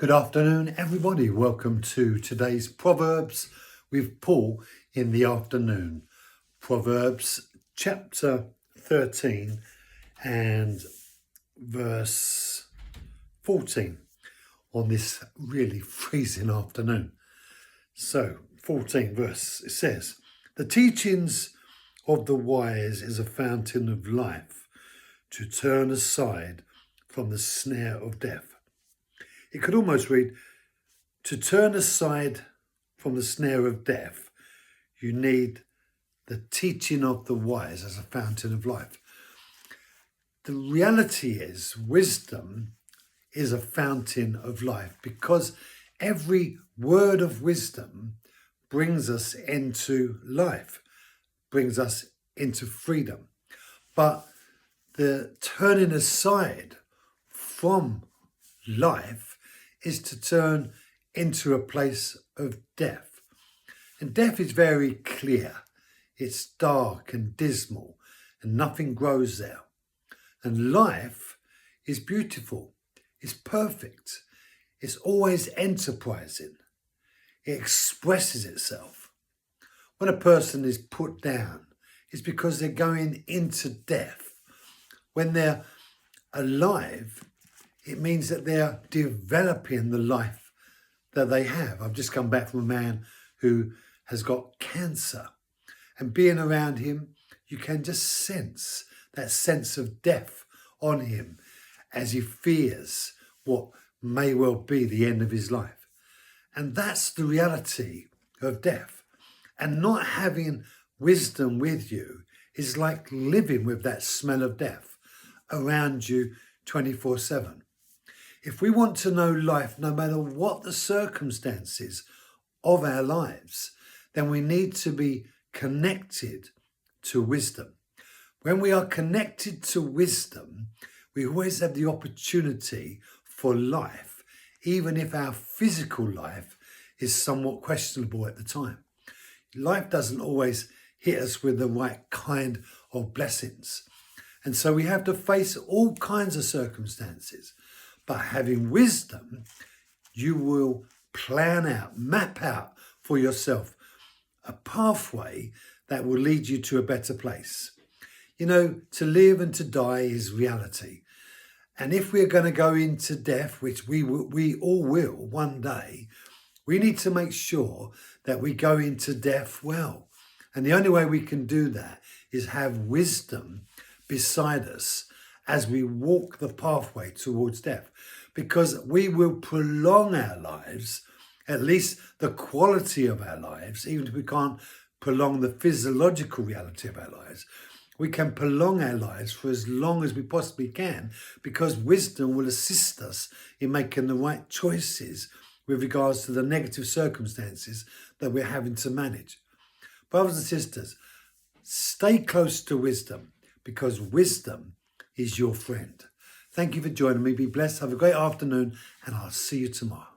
Good afternoon, everybody. Welcome to today's Proverbs with Paul in the afternoon. Proverbs chapter 13 and verse 14 on this really freezing afternoon. So, 14 verse, it says, "The teachings of the wise is a fountain of life, to turn aside from the snare of death." It could almost read, to turn aside from the snare of death, you need the teaching of the wise as a fountain of life. The reality is, wisdom is a fountain of life because every word of wisdom brings us into life, brings us into freedom. But the turning aside from life is to turn into a place of death. And death is very clear. It's dark and dismal and nothing grows there. And life is beautiful. It's perfect. It's always enterprising. It expresses itself. When a person is put down, it's because they're going into death. When they're alive, it means that they're developing the life that they have. I've just come back from a man who has got cancer, and being around him, you can just sense that sense of death on him as he fears what may well be the end of his life. And that's the reality of death. And not having wisdom with you is like living with that smell of death around you 24/7. If we want to know life, no matter what the circumstances of our lives, then we need to be connected to wisdom. When we are connected to wisdom, we always have the opportunity for life, even if our physical life is somewhat questionable at the time. Life doesn't always hit us with the right kind of blessings. And so we have to face all kinds of circumstances. But having wisdom, you will plan out, map out for yourself a pathway that will lead you to a better place. You know, to live and to die is reality. And if we're going to go into death, which we all will one day, we need to make sure that we go into death well. And the only way we can do that is have wisdom beside us as we walk the pathway towards death, because we will prolong our lives, at least the quality of our lives, even if we can't prolong the physiological reality of our lives. We can prolong our lives for as long as we possibly can, because wisdom will assist us in making the right choices with regards to the negative circumstances that we're having to manage. Brothers and sisters, stay close to wisdom, because wisdom is your friend. Thank you for joining me. Be blessed. Have a great afternoon, and I'll see you tomorrow.